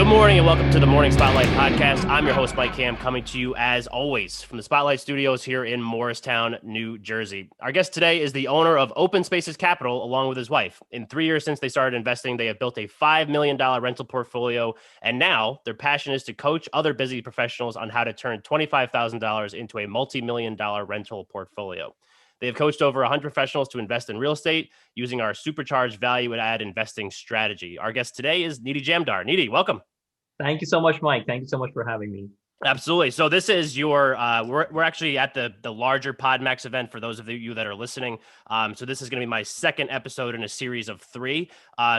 Good morning and welcome to the Morning Spotlight Podcast. I'm your host, Mike Ham, coming to you as always from the Spotlight Studios here in Morristown, New Jersey. Our guest today is the owner of Open Spaces Capital along with his wife. In 3 years since they started investing, they have built a $5 million rental portfolio, and now their passion is to coach other busy professionals on how to turn $25,000 into a multi-million-dollar rental portfolio. They have coached over 100 professionals to invest in real estate using our supercharged value-add investing strategy. Our guest today is Niti Jamdar. Niti, welcome. Thank you so much, Mike. Thank you so much for having me. Absolutely. So this is your, we're actually at the larger PodMax event for those of you that are listening. So this is going to be my second episode in a series of 3.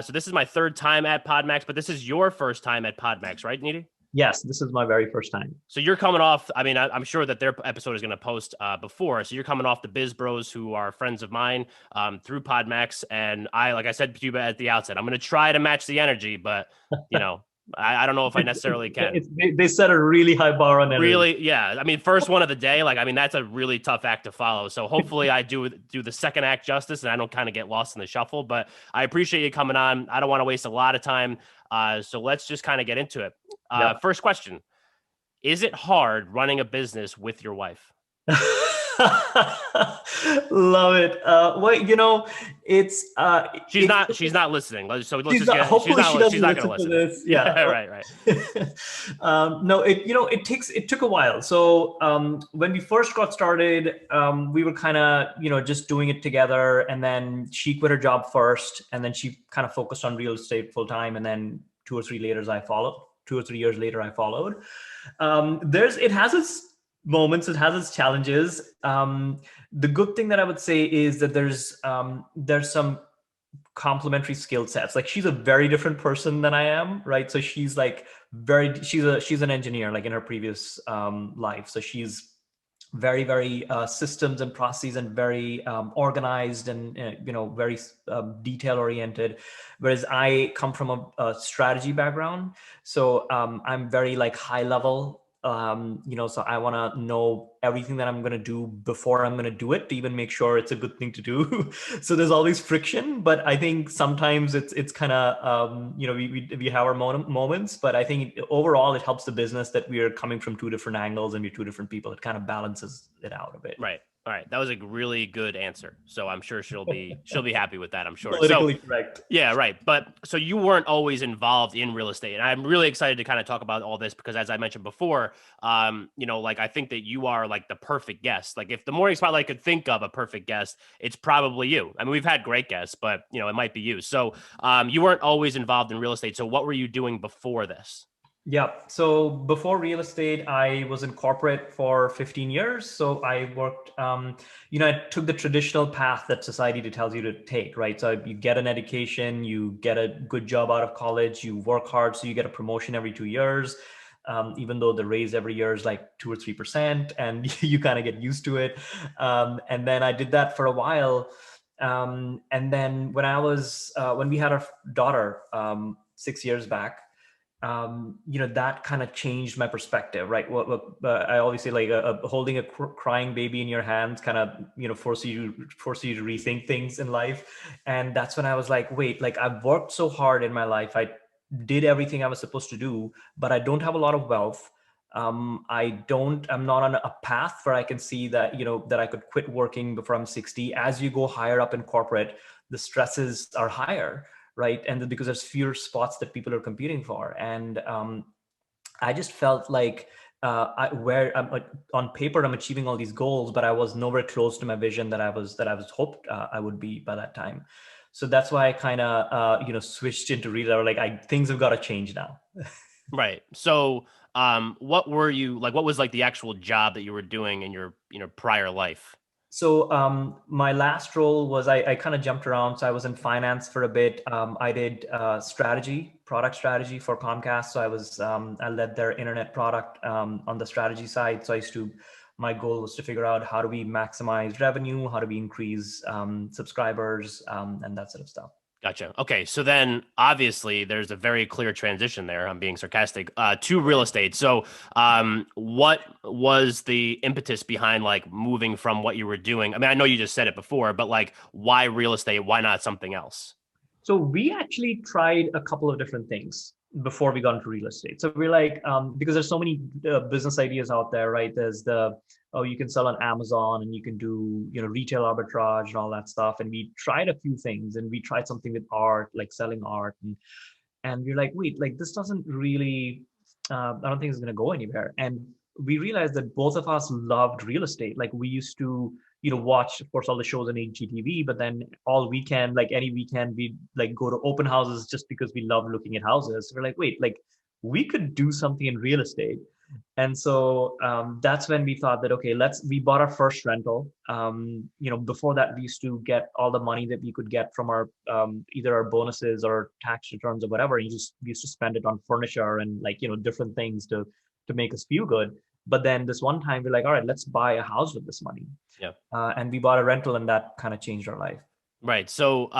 So this is my third time at PodMax, but this is your first time at PodMax, right, Niti? Yes, this is my very first time. So you're coming off, I mean, I'm sure that their episode is going to post before. So you're coming off the Biz Bros who are friends of mine through PodMax. And like I said to you at the outset, I'm going to try to match the energy, but you know, I don't know if I necessarily can. They set a really high bar on energy. Really, yeah. I mean, first one of the day, that's a really tough act to follow. So hopefully I do the second act justice and I don't kind of get lost in the shuffle. But I appreciate you coming on. I don't want to waste a lot of time. So let's just kind of get into it. Yep. First question. Is it hard running a business with your wife? Love it. Well, it's she's not listening. So let's she's not going to listen to this. Yeah. right. No, it took a while. So when we first got started, we were kind of just doing it together, and then she quit her job first, and then she kind of focused on real estate full time, and then 2 or 3 years later I followed. It has its moments, it has its challenges. The good thing that I would say is that there's some complementary skill sets. Like, she's a very different person than I am, right? So she's she's an engineer, like in her previous life. So she's very, very systems and processes and very organized and very detail oriented, whereas I come from a strategy background. So I'm very high level. So I want to know everything that I'm going to do before I'm going to do it to even make sure it's a good thing to do. So there's always friction, but I think sometimes it's kind of, we have our moments, but I think overall it helps the business that we are coming from 2 different angles and we're 2 different people. It kind of balances it out a bit. Right. All right. That was a really good answer. So I'm sure she'll be happy with that, I'm sure. Politically correct. Yeah, right. But so you weren't always involved in real estate. And I'm really excited to kind of talk about all this because, as I mentioned before, I think that you are the perfect guest. Like, if the Morning Spotlight could think of a perfect guest, it's probably you. I mean, we've had great guests, but it might be you. So you weren't always involved in real estate. So what were you doing before this? Yeah. So before real estate, I was in corporate for 15 years. So I worked, I took the traditional path that society tells you to take, right? So you get an education, you get a good job out of college, you work hard, so you get a promotion every 2 years, even though the raise every year is 2 or 3%, and you kind of get used to it. And then I did that for a while. And then when we had our daughter 6 years back, that kind of changed my perspective, right? I always say holding a crying baby in your hands kind of, force you to rethink things in life. And that's when I was like, wait, I've worked so hard in my life. I did everything I was supposed to do, but I don't have a lot of wealth. I'm not on a path where I can see that, that I could quit working before I'm 60. As you go higher up in corporate, the stresses are higher. Right. And because there's fewer spots that people are competing for. And I just felt on paper, I'm achieving all these goals, but I was nowhere close to my vision that I was hoped I would be by that time. So that's why I kind of, switched into real estate. Things have got to change now. Right. So what was the actual job that you were doing in your prior life? So my last role was I kind of jumped around. So I was in finance for a bit. I did product strategy for Comcast. So I led their internet product on the strategy side. So my goal was to figure out how do we maximize revenue, how do we increase subscribers, and that sort of stuff. Gotcha. Okay. So then obviously there's a very clear transition there. I'm being sarcastic to real estate. So what was the impetus behind moving from what you were doing? I mean, I know you just said it before, but why real estate? Why not something else? So we actually tried a couple of different things. before we got into real estate. So we're like, because there's so many business ideas out there, right? There's you can sell on Amazon and you can do, retail arbitrage and all that stuff. And we tried a few things, and we tried something with art, like selling art. And we're like, wait, like this doesn't really, I don't think it's going to go anywhere. And we realized that both of us loved real estate. Like we used to, watch, of course, all the shows on HGTV, but then all weekend, like any weekend, we like go to open houses just because we love looking at houses. So we're like, wait, like we could do something in real estate. And so that's when we thought that, okay, we bought our first rental. Before that, we used to get all the money that we could get from our either our bonuses or tax returns or whatever. And we used to spend it on furniture and like, different things to make us feel good. But then this one time we're like, all right, let's buy a house with this money. Yeah. And we bought a rental, and that kind of changed our life. Right. So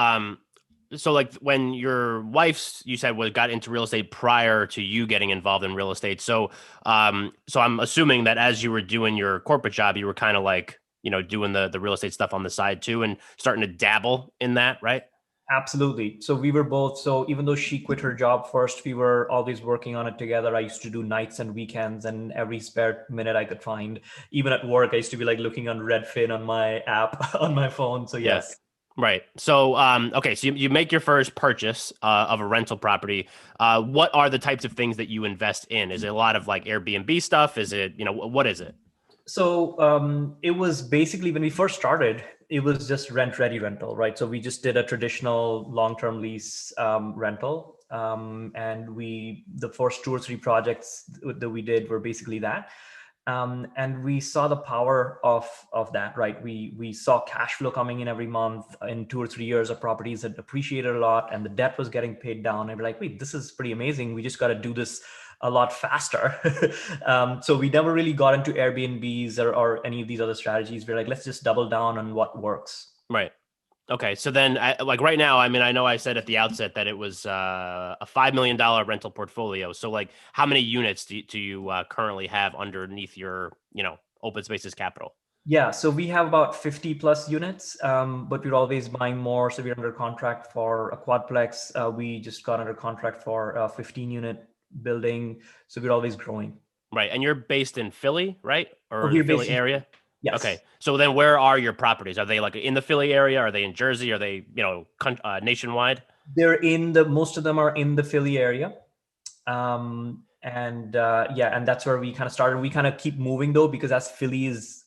like when your wife's, you said, got into real estate prior to you getting involved in real estate. So I'm assuming that as you were doing your corporate job, you were kind of like, doing the real estate stuff on the side too, and starting to dabble in that, right? Absolutely. So we were both, so even though she quit her job first, we were always working on it together. I used to do nights and weekends, and every spare minute I could find. Even at work, I used to be like looking on Redfin on my app on my phone. So yes. Yeah. Right. So, okay. So you make your first purchase of a rental property. What are the types of things that you invest in? Is it a lot of like Airbnb stuff? Is it, what is it? So it was basically, when we first started, it was just rent ready rental, right? So we just did a traditional long-term lease rental. And the first 2 or 3 projects that we did were basically that. And we saw the power of that, right? We saw cash flow coming in every month. In 2 or 3 years, of properties had appreciated a lot, and the debt was getting paid down. And we're like, wait, this is pretty amazing. We just got to do this a lot faster. So we never really got into Airbnbs or any of these other strategies. We're like, let's just double down on what works. Right. Okay. So then, like right now, I mean, I know I said at the outset that it was a $5 million rental portfolio. So like, how many units do you currently have underneath your, open spaces capital? Yeah, so we have about 50 plus units, but we're always buying more. So we're under contract for a quadplex. We just got under contract for a 15 unit building. So we're always growing. Right. And you're based in Philly, right? Or We're the Philly based in, area? yes. Okay. So then where are your properties? Are they like in the Philly area? Are they in Jersey? Are they, nationwide? Most of them are in the Philly area. And that's where we kind of started. We kind of keep moving though, because as Philly is,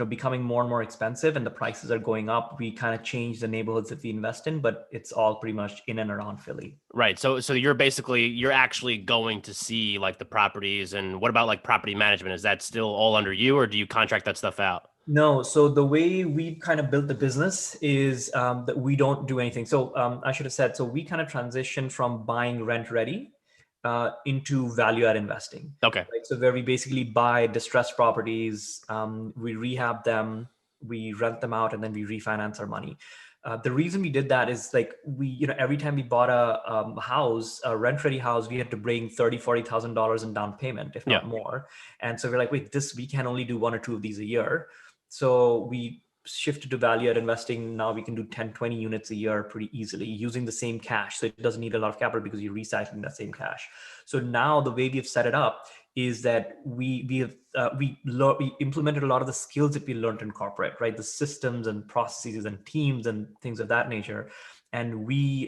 becoming more and more expensive and the prices are going up, we kind of change the neighborhoods that we invest in, but it's all pretty much in and around Philly. Right. So you're actually going to see like the properties, and what about like property management? Is that still all under you, or do you contract that stuff out? No, so the way we kind of built the business is that we don't do anything. So I should have said, so we kind of transitioned from buying rent ready into value add investing. Okay. Right? So where we basically buy distressed properties, we rehab them, we rent them out, and then we refinance our money. The reason we did that is like every time we bought a house, a rent ready house, we had to bring $30,000-$40,000 in down payment, if not more. And so we're like, wait, we can only do 1 or 2 of these a year. So we shifted to value add investing. Now we can do 10, 20 units a year pretty easily using the same cash. So it doesn't need a lot of capital because you're recycling that same cash. So now the way we've set it up is that we implemented a lot of the skills that we learned in corporate, right? The systems and processes and teams and things of that nature. And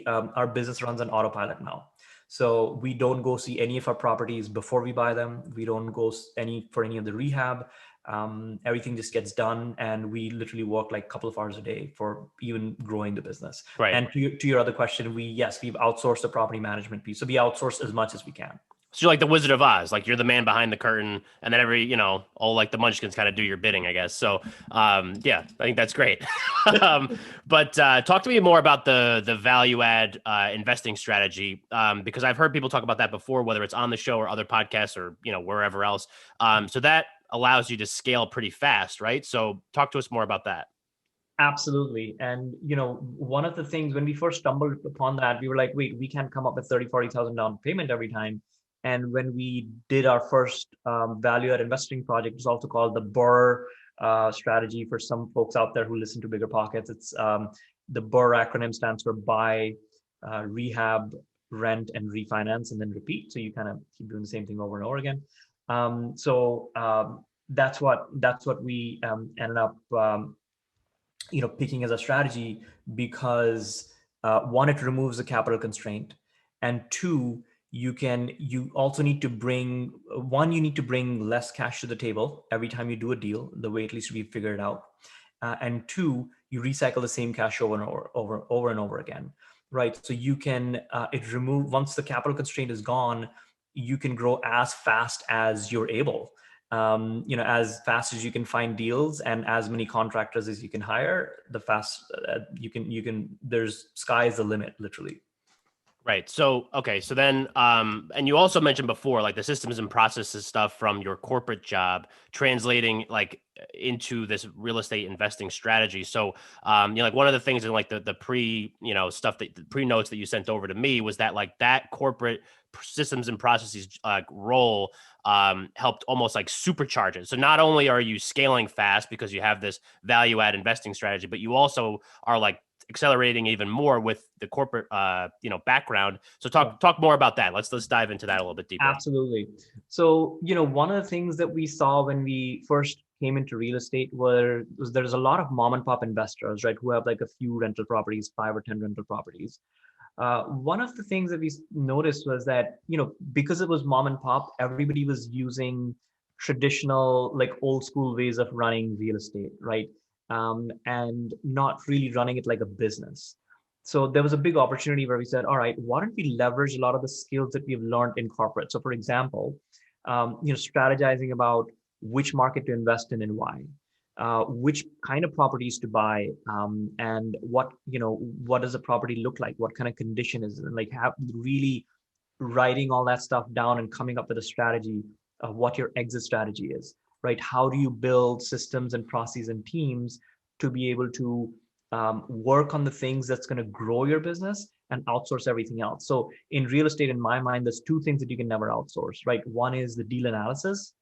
our business runs on autopilot now. So we don't go see any of our properties before we buy them. We don't go for any of the rehab. Everything just gets done, and we literally work like a couple of hours a day for even growing the business. Right. And to your other question, we've outsourced the property management piece. So we outsource as much as we can. So you're like the Wizard of Oz, like you're the man behind the curtain, and then all like the munchkins kind of do your bidding, I guess. So, I think that's great. But talk to me more about the value add investing strategy, because I've heard people talk about that before, whether it's on the show or other podcasts or wherever else. So that allows you to scale pretty fast, right? So talk to us more about that. Absolutely. And, one of the things when we first stumbled upon that, we were like, wait, we can't come up with 30,000-40,000 down payment every time. And when we did our first value add investing project, it's also called the BRRRR strategy for some folks out there who listen to Bigger Pockets. It's the BRRRR acronym stands for buy, rehab, rent, and refinance, and then repeat. So you kind of keep doing the same thing over and over again. So that's what we ended up picking as a strategy, because one, it removes the capital constraint, and two, you also need to bring you need to bring less cash to the table every time you do a deal, the way at least we figured it out. And two, you recycle the same cash over and over again, right? So you can it remove once the capital constraint is gone, you can grow as fast as you're able, as fast as you can find deals and as many contractors as you can hire, the fast there's sky's the limit, literally. Right. So, okay. So then, and you also mentioned before, like the systems and processes stuff from your corporate job translating like into this real estate investing strategy. So, like one of the things in like the pre, stuff that the pre notes that you sent over to me was that like that corporate systems and processes role helped almost like supercharge it. So not only are you scaling fast because you have this value add investing strategy, but you also are like accelerating even more with the corporate background. So talk more about that. Let's dive into that a little bit deeper. Absolutely. So one of the things that we saw when we first came into real estate was there's a lot of mom and pop investors, right, who have like a few rental properties, 5 or 10 rental properties. One of the things that we noticed was that because it was mom and pop, everybody was using traditional, like old school ways of running real estate, right? And not really running it like a business. So there was a big opportunity where we said, all right, why don't we leverage a lot of the skills that we've learned in corporate? So for example, strategizing about which market to invest in and why, which kind of properties to buy, and what does a property look like? What kind of condition is it? And like have really writing all that stuff down and coming up with a strategy of what your exit strategy is, right? How do you build systems and processes and teams to be able to work on the things that's going to grow your business and outsource everything else? So in real estate, in my mind, there's two things that you can never outsource, right? One is the deal analysis,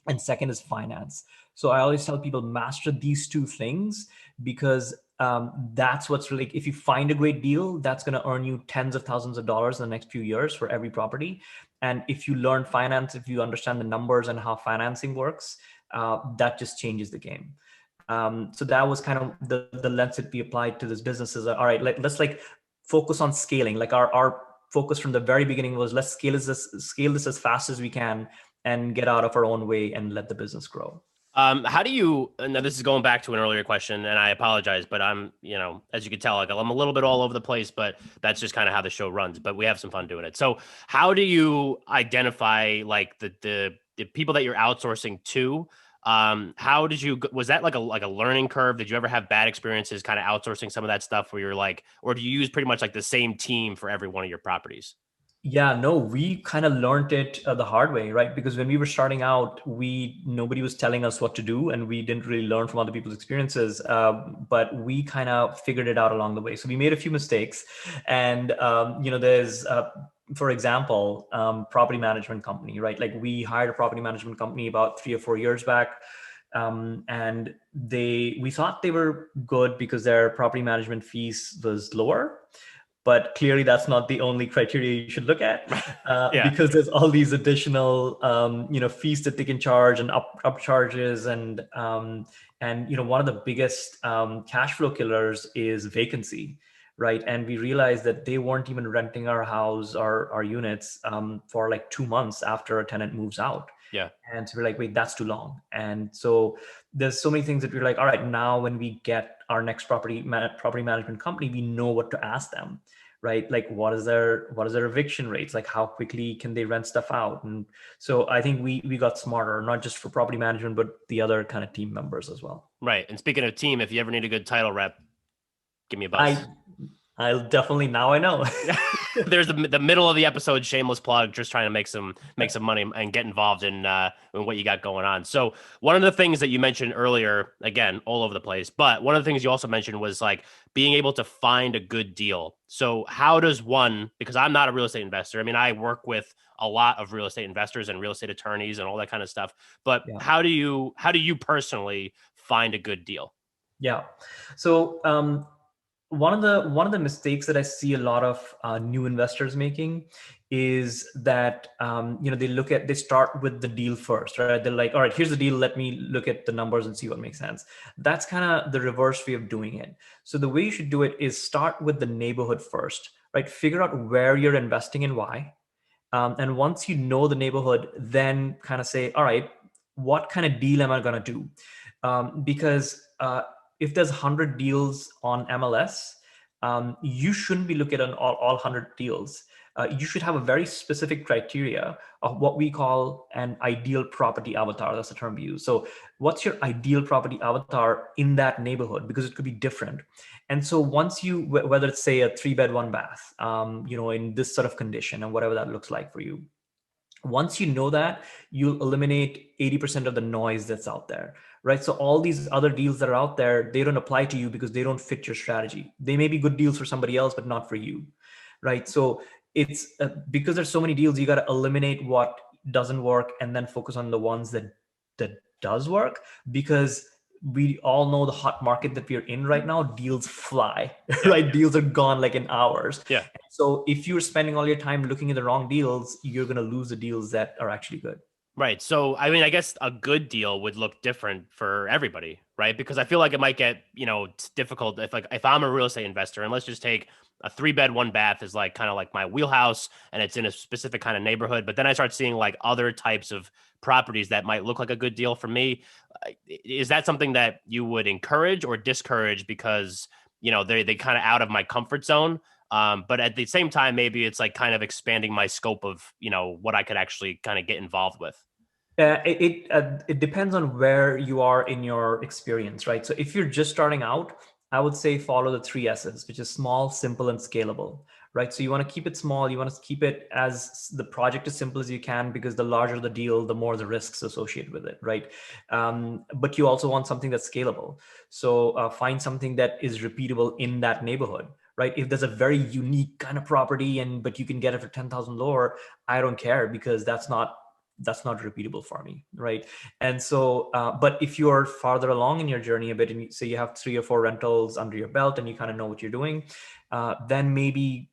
and second is finance. So I always tell people, master these two things, because that's what's really, if you find a great deal, that's going to earn you tens of thousands of dollars in the next few years for every property. And if you learn finance, if you understand the numbers and how financing works, that just changes the game. So that was kind of the lens that we applied to this business is, all right, let's like focus on scaling. Like our focus from the very beginning was, let's scale this as fast as we can and get out of our own way and let the business grow. How do you, now this is going back to an earlier question and I apologize, but I'm, as you can tell, like I'm a little bit all over the place, but that's just kind of how the show runs, but we have some fun doing it. So how do you identify like the people that you're outsourcing to? How did you, was that like a learning curve? Did you ever have bad experiences kind of outsourcing some of that stuff where you're like, or do you use pretty much like the same team for every one of your properties? Yeah, no, we kind of learned it the hard way, right? Because when we were starting out, nobody was telling us what to do, and we didn't really learn from other people's experiences. But we kind of figured it out along the way. So we made a few mistakes, and there's, for example, property management company, right? Like we hired a property management company about 3 or 4 years back. And we thought they were good because their property management fees was lower, but clearly that's not the only criteria you should look at, because there's all these additional fees that they can charge and up charges, and one of the biggest cash flow killers is vacancy, right? And we realized that they weren't even renting our house or our units for like 2 months after a tenant moves out. Yeah. And so we're like, wait, that's too long. And so there's so many things that we're like, all right, now when we get our next property management company, we know what to ask them, right? Like what is their eviction rates? Like how quickly can they rent stuff out? And so I think we got smarter, not just for property management, but the other kind of team members as well. Right. And speaking of team, if you ever need a good title rep, give me a buzz. I'll definitely, now I know. There's the middle of the episode, shameless plug, just trying to make some money and get involved in what you got going on. So one of the things that you mentioned earlier, again, all over the place, but one of the things you also mentioned was like being able to find a good deal. So how does one, because I'm not a real estate investor, I mean, I work with a lot of real estate investors and real estate attorneys and all that kind of stuff, but how do you personally find a good deal? Yeah. So one of the mistakes that I see a lot of new investors making is that they start with the deal first, right? They're like, all right, here's the deal. Let me look at the numbers and see what makes sense. That's kind of the reverse way of doing it. So the way you should do it is start with the neighborhood first, right? Figure out where you're investing and why. And once you know the neighborhood, then kind of say, all right, what kind of deal am I going to do? Because if there's 100 deals on MLS, you shouldn't be looking at all 100 deals. You should have a very specific criteria of what we call an ideal property avatar. That's the term we use. So what's your ideal property avatar in that neighborhood? Because it could be different. And so once you, whether it's say a 3-bed, 1-bath, in this sort of condition and whatever that looks like for you, once you know that, you'll eliminate 80% of the noise that's out there, right? So all these other deals that are out there, they don't apply to you because they don't fit your strategy. They may be good deals for somebody else, but not for you, right? So it's because there's so many deals, you got to eliminate what doesn't work and then focus on the ones that does work, because we all know the hot market that we're in right now, deals fly, right? Yeah. Deals are gone like in hours. Yeah. So if you're spending all your time looking at the wrong deals, you're going to lose the deals that are actually good. Right. So, I mean, I guess a good deal would look different for everybody, right? Because I feel like it might get, it's difficult if I'm a real estate investor, and let's just take a 3-bed, 1-bath is like kind of like my wheelhouse and it's in a specific kind of neighborhood. But then I start seeing like other types of properties that might look like a good deal for me. Is that something that you would encourage or discourage because, they kind of out of my comfort zone? But at the same time, maybe it's like kind of expanding my scope of, what I could actually kind of get involved with. It depends on where you are in your experience, right? So if you're just starting out, I would say follow the 3 S's, which is small, simple, and scalable, right? So you want to keep it small. You want to keep it as the project as simple as you can, because the larger the deal, the more the risks associated with it, right? But you also want something that's scalable. So find something that is repeatable in that neighborhood, right? If there's a very unique kind of property but you can get it for 10,000 lower, I don't care, because that's not repeatable for me, right? And so but if you're farther along in your journey a bit, and you say you have 3 or 4 rentals under your belt and you kind of know what you're doing, then maybe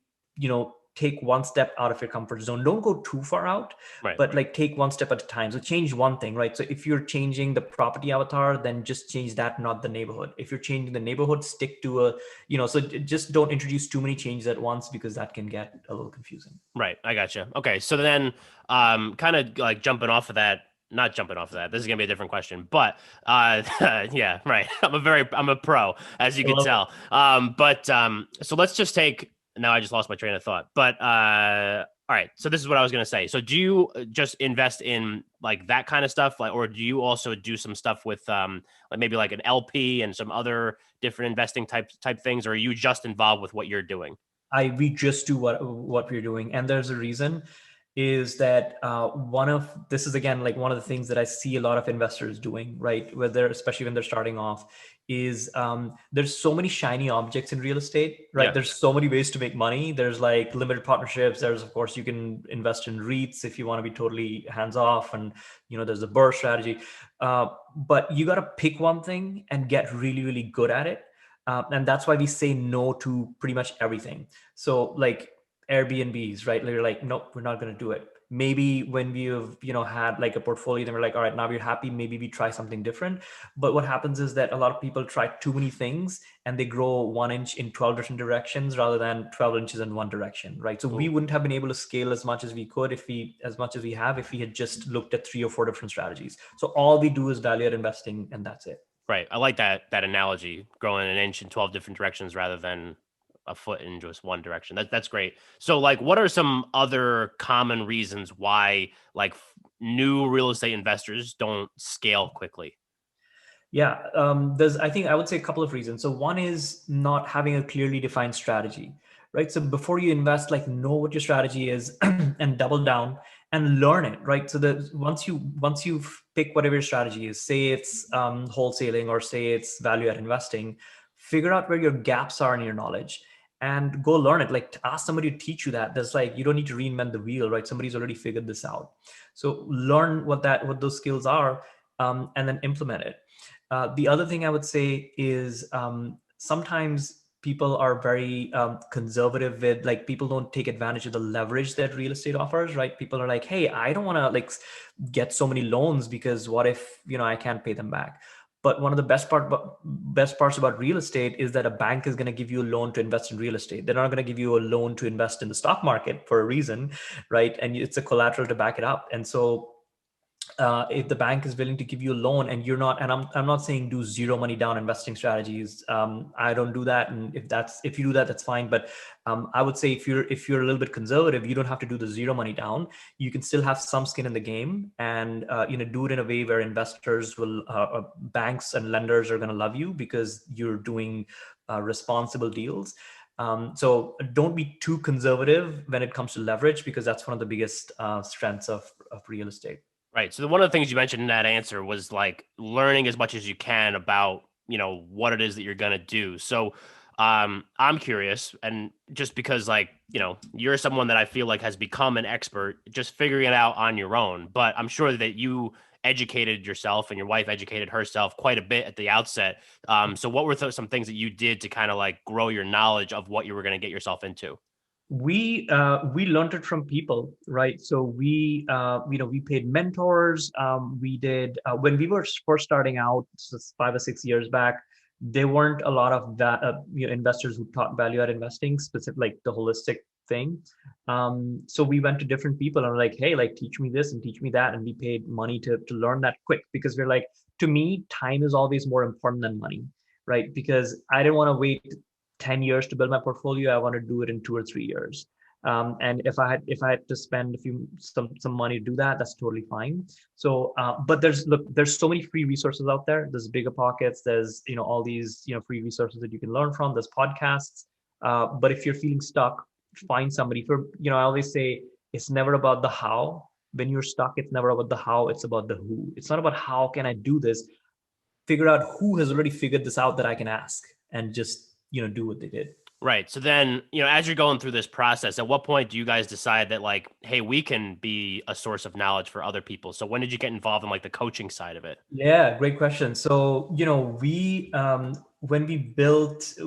take one step out of your comfort zone. Don't go too far out, Right. but like take one step at a time. So change one thing, right? So if you're changing the property avatar, then just change that, not the neighborhood. If you're changing the neighborhood, stick to so just don't introduce too many changes at once, because that can get a little confusing. Right. I gotcha. Okay. So then, kind of like jumping off of that, not jumping off of that. This is gonna be a different question, but yeah, right. I'm a pro, as you I can love it. tell. But so let's just take. Now I just lost my train of thought. But all right. So this is what I was gonna say. So do you just invest in like that kind of stuff, like, or do you also do some stuff with like maybe like an LP and some other different investing type things, or are you just involved with what you're doing? We just do what we're doing, and there's a reason. Is that one of this is again like one of the things that I see a lot of investors doing, right? Whether especially when they're starting off, is there's so many shiny objects in real estate, right? Yeah. There's so many ways to make money. There's like limited partnerships. There's of course you can invest in REITs if you want to be totally hands off, and there's a burr strategy. But you got to pick one thing and get really really good at it. And that's why we say no to pretty much everything. So like Airbnbs, right? You're like, nope, we're not going to do it. Maybe when we've, had like a portfolio, then we're like, all right, now we're happy. Maybe we try something different. But what happens is that a lot of people try too many things and they grow 1 inch in 12 different directions rather than 12 inches in one direction, right? So we Ooh. wouldn't have been able to scale as much as we could as much as we have, if we had just looked at 3 or 4 different strategies. So all we do is value add investing, and that's it. Right. I like that analogy, growing an inch in 12 different directions rather than a foot in just one direction. That's great. So like what are some other common reasons why like new real estate investors don't scale quickly? Yeah, there's, I think I would say a couple of reasons. So one is not having a clearly defined strategy, right? So before you invest, like know what your strategy is and double down and learn it, right? So that once you pick whatever your strategy is, say it's wholesaling or say it's value add investing, figure out where your gaps are in your knowledge and go learn it. Like ask somebody to teach you that. There's like, you don't need to reinvent the wheel, right? Somebody's already figured this out. So learn what those skills are, and then implement it. The other thing I would say is sometimes people are very conservative with, like, people don't take advantage of the leverage that real estate offers, right? People are like, hey, I don't want to like get so many loans because what if, I can't pay them back. But one of the best parts about real estate is that a bank is going to give you a loan to invest in real estate. They're not going to give you a loan to invest in the stock market for a reason, right? And it's a collateral to back it up. And so if the bank is willing to give you a loan and you're not, and I'm not saying do zero money down investing strategies. I don't do that. And if you do that, that's fine. But I would say if you're a little bit conservative, you don't have to do the zero money down. You can still have some skin in the game and, do it in a way where investors will, banks and lenders are going to love you because you're doing responsible deals. So don't be too conservative when it comes to leverage, because that's one of the biggest strengths of real estate. Right. So one of the things you mentioned in that answer was like learning as much as you can about, what it is that you're going to do. So I'm curious, and just because like, you're someone that I feel like has become an expert just figuring it out on your own, but I'm sure that you educated yourself and your wife educated herself quite a bit at the outset. So what were some things that you did to kind of like grow your knowledge of what you were going to get yourself into? We learned it from people, right? So we paid mentors. We did when we were first starting out, just 5 or 6 years back. There weren't a lot of that investors who taught value add investing, specific like the holistic thing. So we went to different people and were like, hey, like teach me this and teach me that, and we paid money to learn that quick, because we're like, to me, time is always more important than money, right? Because I didn't want to wait 10 years to build my portfolio. I want to do it in 2 or 3 years. And if I had to spend some money to do that, that's totally fine. So, but there's so many free resources out there. There's Bigger Pockets. There's all these free resources that you can learn from. There's podcasts. But if you're feeling stuck, find somebody. I always say it's never about the how. When you're stuck, it's never about the how. It's about the who. It's not about how can I do this. Figure out who has already figured this out that I can ask, and just do what they did. Right. So then, as you're going through this process, at what point do you guys decide that like, hey, we can be a source of knowledge for other people? So when did you get involved in like the coaching side of it? Yeah, great question. So, we when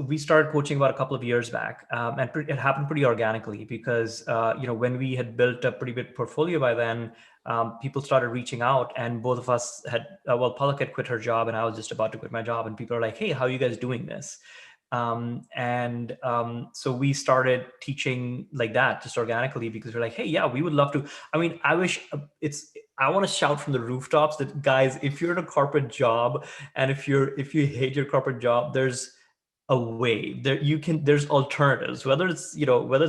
we started coaching about a couple of years back, and it happened pretty organically because when we had built a pretty big portfolio by then, people started reaching out, and both of us had Palak had quit her job, and I was just about to quit my job, and people are like, "Hey, how are you guys doing this?" So we started teaching like that just organically, because we're like, hey, yeah, we would love to. I mean, I want to shout from the rooftops that, guys, if you're in a corporate job and if you hate your corporate job, there's a way there's alternatives, whether it's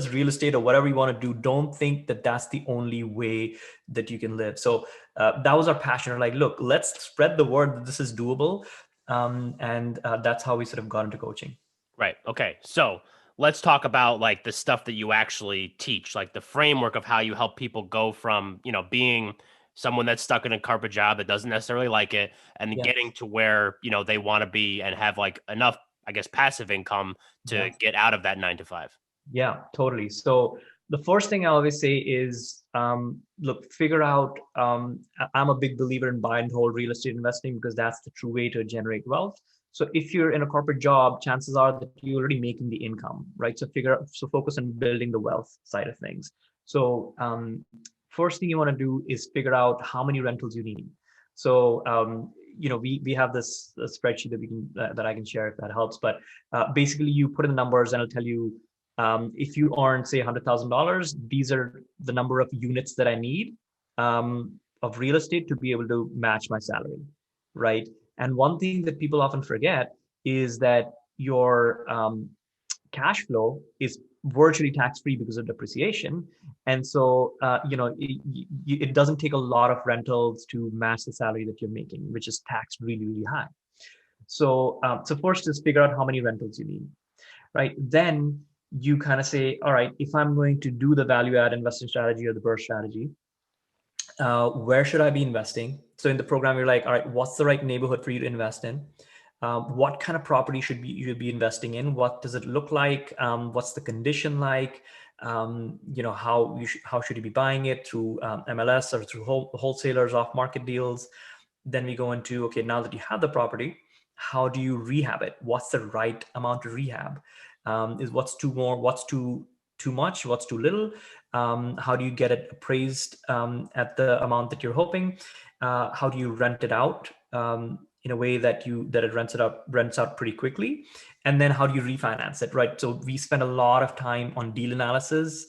real estate or whatever you want to do. Don't think that that's the only way that you can live. So that was our passion. We're like, look, let's spread the word that this is doable. And that's how we sort of got into coaching. Right. Okay. So let's talk about like the stuff that you actually teach, like the framework of how you help people go from, being someone that's stuck in a corporate job that doesn't necessarily like it, and Yeah. getting to where, they want to be and have like enough, I guess, passive income to Yeah. get out of that 9 to 5. Yeah, totally. So the first thing I always say is, look, figure out. I'm a big believer in buy and hold real estate investing, because that's the true way to generate wealth. So if you're in a corporate job, chances are that you're already making the income, right? So focus on building the wealth side of things. So first thing you want to do is figure out how many rentals you need. So we have this spreadsheet that I can share if that helps. But basically, you put in the numbers, and it'll tell you, if you earn, say, $100,000, these are the number of units that I need of real estate to be able to match my salary, right? And one thing that people often forget is that your cash flow is virtually tax-free because of depreciation. And so, it doesn't take a lot of rentals to match the salary that you're making, which is taxed really, really high. So, so first is figure out how many rentals you need, right? Then you kind of say, all right, if I'm going to do the value add investing strategy or the burst strategy, where should I be investing? So in the program, you're like, all right, what's the right neighborhood for you to invest in? What kind of property you should be investing in? What does it look like? What's the condition like? How should you be buying it, through MLS or through wholesalers, off market deals? Then we go into, okay, now that you have the property, how do you rehab it? What's the right amount to rehab? Is what's too more, what's too much, what's too little. How do you get it appraised at the amount that you're hoping? How do you rent it out in a way that it rents out pretty quickly? And then how do you refinance it, right? So we spend a lot of time on deal analysis,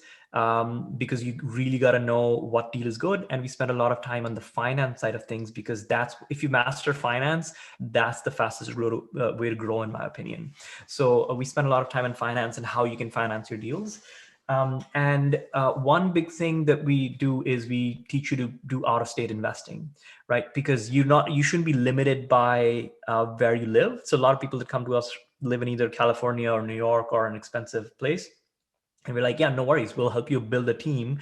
because you really got to know what deal is good. And we spend a lot of time on the finance side of things, because that's, if you master finance, that's the fastest way to grow, in my opinion. So we spend a lot of time in finance and how you can finance your deals. And one big thing that we do is we teach you to do out-of-state investing, right? Because you shouldn't be limited by where you live. So a lot of people that come to us live in either California or New York or an expensive place. And we're like, yeah, no worries. We'll help you build a team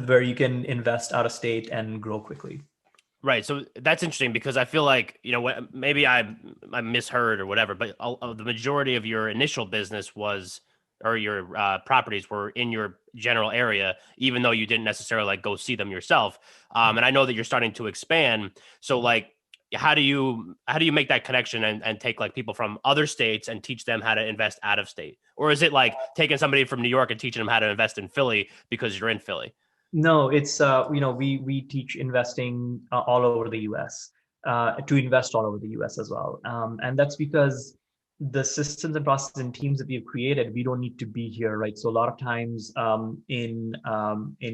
where you can invest out of state and grow quickly. Right. So that's interesting because I feel like, maybe I misheard or whatever, but the majority of your initial business was, or your properties were in your general area, even though you didn't necessarily like go see them yourself. And I know that you're starting to expand. So like, how do you make that connection and take like people from other states and teach them how to invest out of state? Or is it like taking somebody from New York and teaching them how to invest in Philly because you're in Philly? No, it's we teach investing all over the U.S. To invest all over the U.S. as well, and that's because the systems and processes and teams that we've created, we don't need to be here, right? So a lot of times in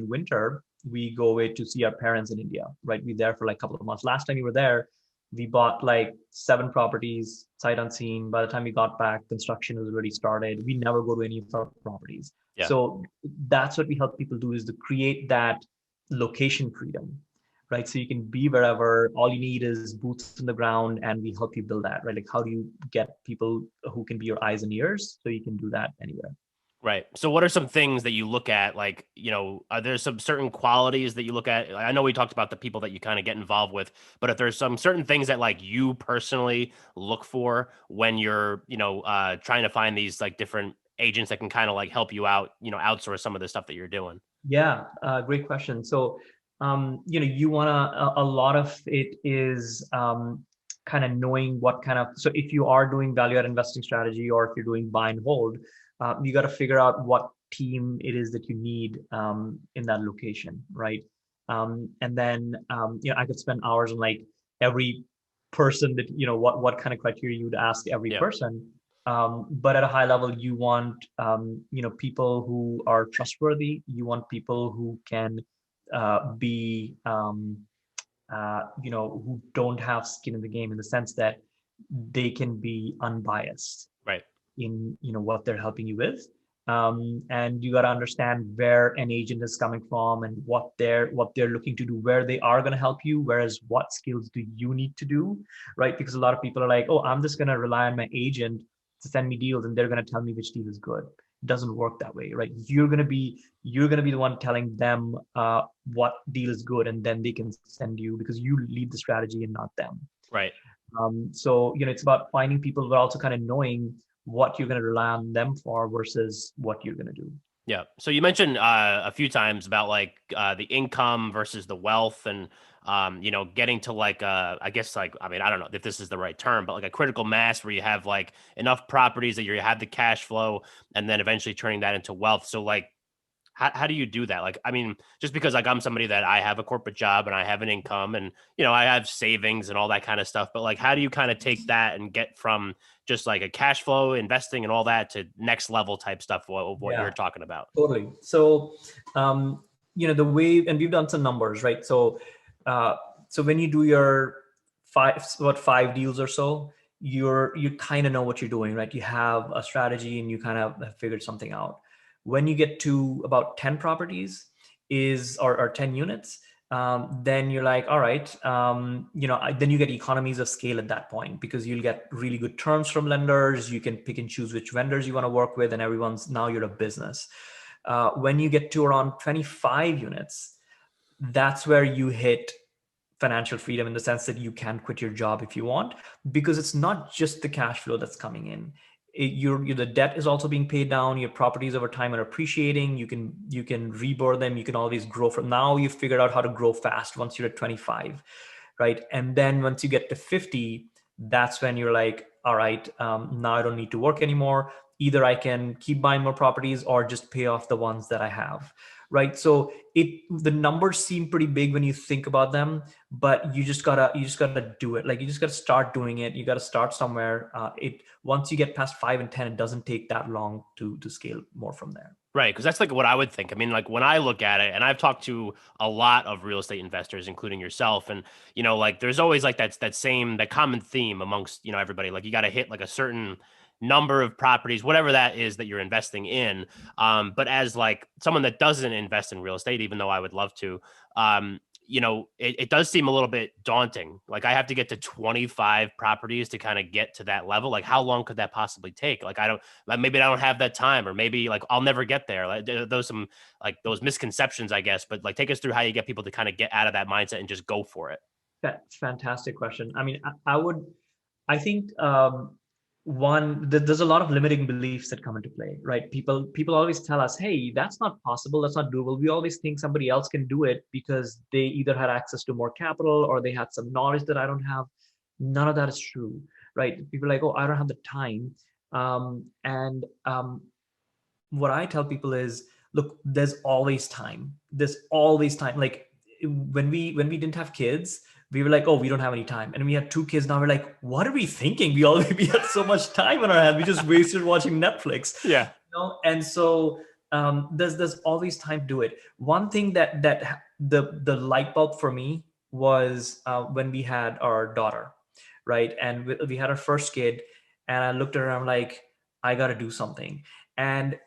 winter we go away to see our parents in India, right? We're there for like a couple of months. Last time we were there, we bought like 7 properties, sight unseen. By the time we got back, construction was already started. We never go to any of our properties. Yeah. So that's what we help people do, is to create that location freedom, right? So you can be wherever. All you need is boots on the ground, and we help you build that, right? Like, how do you get people who can be your eyes and ears so you can do that anywhere? Right. So what are some things that you look at? Like, are there some certain qualities that you look at? I know we talked about the people that you kind of get involved with, but if there's some certain things that like you personally look for when you're, trying to find these like different agents that can kind of like help you out, outsource some of the stuff that you're doing. Yeah, great question. So, you want to, a lot of it is kind of knowing what kind of, so if you are doing value add investing strategy, or if you're doing buy and hold, you got to figure out what team it is that you need in that location, right? And then, I could spend hours on like every person that, what kind of criteria you would ask every Yeah. person. But at a high level, you want people who are trustworthy. You want people who can be who don't have skin in the game, in the sense that they can be unbiased Right. in what they're helping you with. And you got to understand where an agent is coming from and what they're looking to do, where they are going to help you, whereas what skills do you need to do, right? Because a lot of people are like, oh, I'm just going to rely on my agent to send me deals and they're going to tell me which deal is good. It doesn't work that way, right? You're going to be the one telling them what deal is good, and then they can send you, because you lead the strategy and not them. Right. So it's about finding people, but also kind of knowing what you're going to rely on them for versus what you're going to do. Yeah. So you mentioned a few times about like the income versus the wealth, and getting to like I guess, like, I mean, I don't know if this is the right term, but like a critical mass where you have like enough properties that you have the cash flow, and then eventually turning that into wealth. So like, how do you do that? Like, I mean, just because like I'm somebody that I have a corporate job and I have an income and, I have savings and all that kind of stuff. But like, how do you kind of take that and get from just like a cash flow investing and all that to next level type stuff of what Yeah, you're talking about? totally. So, the way, and we've done some numbers, right? So, so when you do your five deals or so, you kind of know what you're doing, right? You have a strategy and you kind of have figured something out. When you get to about 10 properties or 10 units, then you're like, all right, then you get economies of scale at that point, because you'll get really good terms from lenders. You can pick and choose which vendors you want to work with, and now you're a business. When you get to around 25 units, that's where you hit financial freedom, in the sense that you can quit your job if you want, because it's not just the cash flow that's coming in. The debt is also being paid down. Your properties over time are appreciating. You can rebirth them. You can always grow from. Now you've figured out how to grow fast once you're at 25, right? And then once you get to 50, that's when you're like, all right, now I don't need to work anymore. either I can keep buying more properties or just pay off the ones that I have, right? So the numbers seem pretty big when you think about them, but you just gotta do it. Like you just gotta start doing it. You gotta start somewhere. It Once you get past 5 and 10, it doesn't take that long to scale more from there. Right, because that's like what I would think. I mean, like when I look at it, and I've talked to a lot of real estate investors, including yourself, and like there's always like that common theme amongst everybody. Like you got to hit like a certain number of properties, whatever that is that you're investing in. But as like someone that doesn't invest in real estate, even though I would love to, it does seem a little bit daunting. Like I have to get to 25 properties to kind of get to that level. Like how long could that possibly take? Like maybe I don't have that time, or maybe like I'll never get there. Like those misconceptions, I guess. But like take us through how you get people to kind of get out of that mindset and just go for it. That's fantastic question. I mean, I think there's a lot of limiting beliefs that come into play, right? People always tell us, hey, that's not possible, that's not doable. We always think somebody else can do it because they either had access to more capital or they had some knowledge that I don't have. None of that is true, right? People are like, oh, I don't have the time. And what I tell people is, look, there's always time. There's always time. Like when we didn't have kids, we were like, oh, we don't have any time. And we had 2 kids. Now we're like, what are we thinking? We had so much time on our hands. We just wasted watching Netflix. Yeah. And so there's always time to do it. One thing that the light bulb for me was when we had our daughter, right? And we had our first kid, and I looked at her. I'm like, I got to do something. And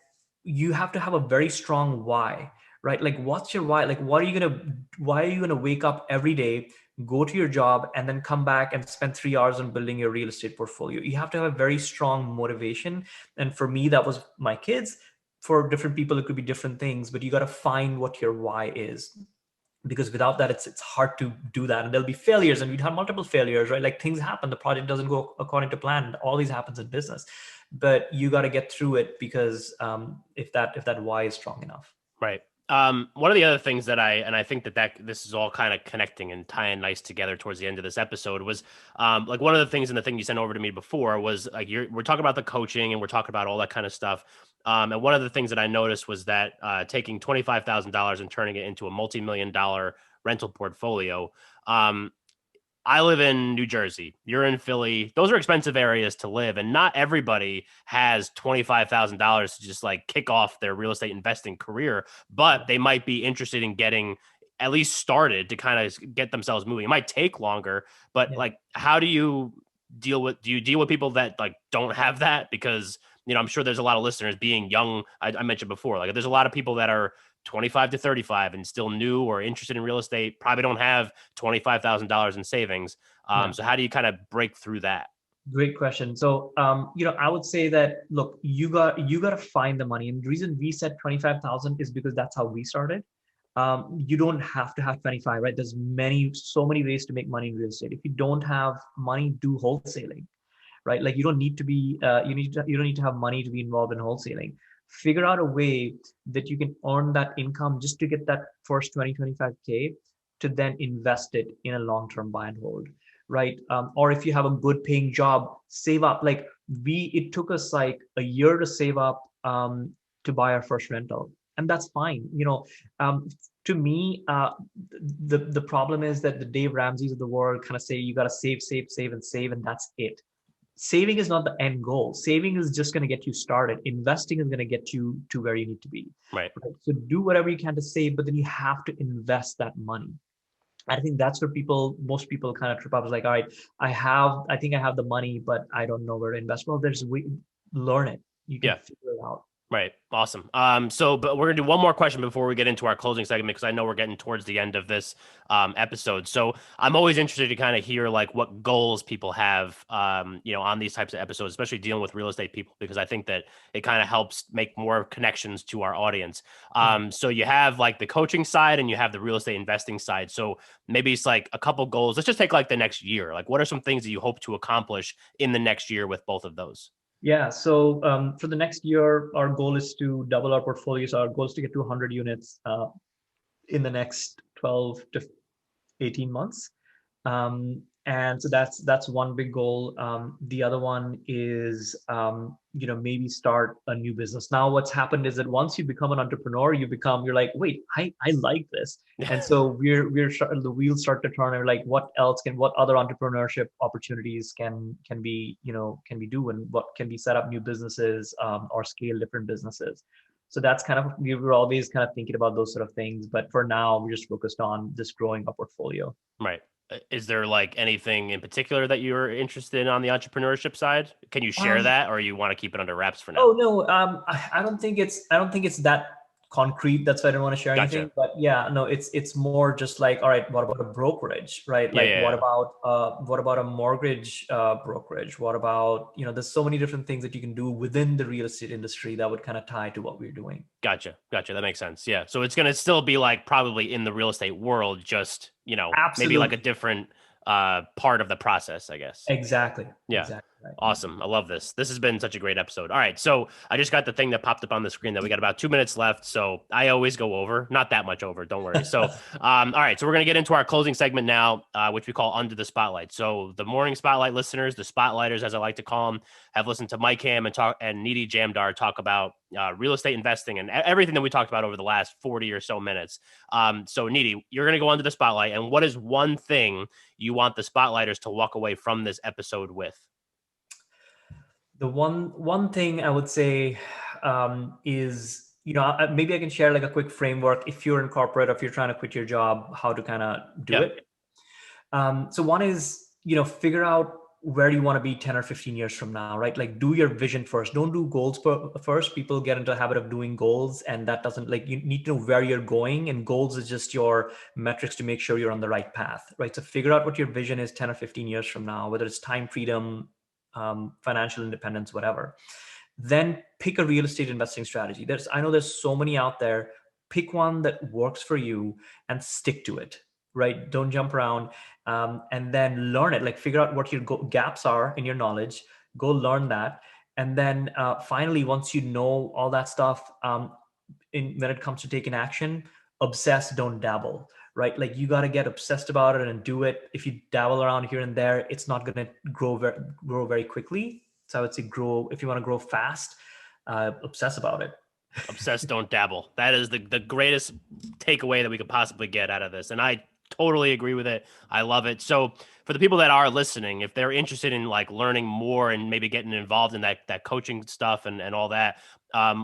you have to have a very strong why, right? Like, what's your why? Like, why are you gonna wake up every day, go to your job, and then come back and spend 3 hours on building your real estate portfolio? You have to have a very strong motivation. And for me, that was my kids. For different people, it could be different things, but you got to find what your why is. Because without that, it's hard to do that, and there'll be failures, and we'd have multiple failures, right? Like things happen, the project doesn't go according to plan. All these happens in business, but you got to get through it because if that why is strong enough. Right. One of the other things that I think that this is all kind of connecting and tying nice together towards the end of this episode was, like one of the things in the thing you sent over to me before was like, we're talking about the coaching and we're talking about all that kind of stuff. And one of the things that I noticed was that, taking $25,000 and turning it into a multi-million-dollar rental portfolio. I live in New Jersey. You're in Philly. Those are expensive areas to live. And not everybody has $25,000 to just like kick off their real estate investing career, but they might be interested in getting at least started to kind of get themselves moving. It might take longer, but like, how do you deal with people that like don't have that? Because, I'm sure there's a lot of listeners being young. I mentioned before, like there's a lot of people that are 25 to 35 and still new or interested in real estate, probably don't have $25,000 in savings. So how do you kind of break through that? Great question. So, I would say that, look, you got to find the money. And the reason we said 25,000 is because that's how we started. You don't have to have 25, right? There's so many ways to make money in real estate. If you don't have money, do wholesaling, right? Like you don't need to be, you don't need to have money to be involved in wholesaling. Figure out a way that you can earn that income just to get that first 25K to then invest it in a long-term buy and hold, right? Or if you have a good paying job, save up. Like it took us like a year to save up to buy our first rental. And that's fine. To me, the problem is that the Dave Ramseys of the world kind of say you got to save, and save, and that's it. Saving is not the end goal. Saving is just going to get you started. Investing is going to get you to where you need to be. Right. So do whatever you can to save, but then you have to invest that money. I think that's where most people kind of trip up. It's like, all right, I think I have the money, but I don't know where to invest. Well, learn it. You can figure it out. Right. Awesome. But we're gonna do one more question before we get into our closing segment, because I know we're getting towards the end of this episode. So I'm always interested to kind of hear like what goals people have, on these types of episodes, especially dealing with real estate people, because I think that it kind of helps make more connections to our audience. So you have like the coaching side and you have the real estate investing side. So maybe it's like a couple goals. Let's just take like the next year. Like, what are some things that you hope to accomplish in the next year with both of those? Yeah. So for the next year, our goal is to double our portfolio. So our goal is to get to 100 units in the next 12 to 18 months. And so that's one big goal. The other one is maybe start a new business. Now, what's happened is that once you become an entrepreneur, you're like, wait, I like this, and so the wheels start to turn. And like, what other entrepreneurship opportunities can be do, and what can be set up new businesses or scale different businesses. So that's kind of, we were always kind of thinking about those sort of things, but for now, we're just focused on just growing our portfolio. Right. Is there like anything in particular that you're interested in on the entrepreneurship side? Can you share that, or you want to keep it under wraps for now? Oh no, I don't think it's that concrete. That's why I don't want to share Gotcha. anything. But yeah, no, it's more just like, all right, what about a brokerage, right? Yeah, Like, yeah, yeah. what about a mortgage brokerage? What about, there's so many different things that you can do within the real estate industry that would kind of tie to what we're doing. Gotcha. That makes sense. Yeah. So it's gonna still be like probably in the real estate world, just maybe like a Absolutely. different part of the process, I guess. Exactly. Yeah. Exactly. Right. Yeah. Awesome. I love this. This has been such a great episode. All right. So I just got the thing that popped up on the screen that we got about 2 minutes left. So I always go over, not that much over. Don't worry. So, all right. So we're going to get into our closing segment now, which we call Under the Spotlight. So the morning spotlight listeners, the spotlighters, as I like to call them, have listened to Mike Ham and Niti Jamdar talk about real estate investing and everything that we talked about over the last 40 or so minutes. So Niti, you're going to go under the spotlight. And what is one thing you want the spotlighters to walk away from this episode with? The one thing I would say is, maybe I can share like a quick framework if you're in corporate or if you're trying to quit your job, how to kind of do Yep. it. So one is, figure out where you want to be 10 or 15 years from now, right? Like, do your vision first. Don't do goals first. People get into a habit of doing goals, and that doesn't, like, you need to know where you're going, and goals is just your metrics to make sure you're on the right path, right? So figure out what your vision is 10 or 15 years from now, whether it's time freedom, financial independence, whatever. Then pick a real estate investing strategy. I know there's so many out there. Pick one that works for you and stick to it, right? Don't jump around, and then learn it. Like, figure out what your gaps are in your knowledge. Go learn that, and then finally, once you know all that stuff, when it comes to taking action, obsess, don't dabble. Right? Like, you got to get obsessed about it and do it. If you dabble around here and there, it's not going to grow very quickly. So I would say grow. If you want to grow fast, obsess about it. Obsess, don't dabble. That is the greatest takeaway that we could possibly get out of this. And I totally agree with it. I love it. So for the people that are listening, if they're interested in like learning more and maybe getting involved in that coaching stuff and all that,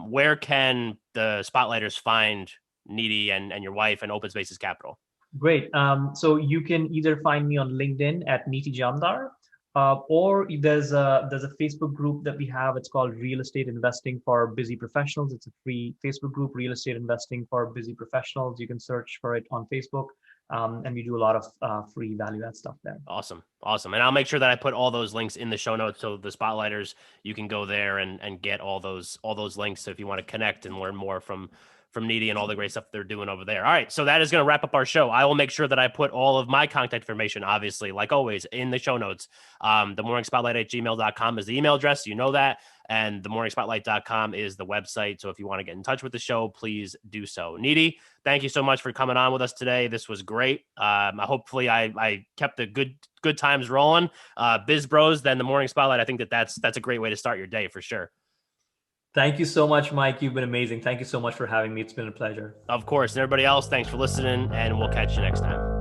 where can the spotlighters find Niti and your wife and Open Spaces Capital? Great. So you can either find me on LinkedIn at Niti Jamdar, or there's a Facebook group that we have. It's called Real Estate Investing for Busy Professionals. It's a free Facebook group, Real Estate Investing for Busy Professionals. You can search for it on Facebook, and we do a lot of free value add stuff there. Awesome. And I'll make sure that I put all those links in the show notes, so the spotlighters, you can go there and get all those links. So if you want to connect and learn more from Niti and all the great stuff they're doing over there. All right. So that is going to wrap up our show. I will make sure that I put all of my contact information, obviously, like always, in the show notes. themorningspotlight@gmail.com is the email address. You know that. And themorningspotlight.com is the website. So if you want to get in touch with the show, please do so. Niti, thank you so much for coming on with us today. This was great. Hopefully I kept the good times rolling. Biz Bros, then the Morning Spotlight. I think that's a great way to start your day for sure. Thank you so much, Mike. You've been amazing. Thank you so much for having me. It's been a pleasure. Of course. And everybody else, thanks for listening, and we'll catch you next time.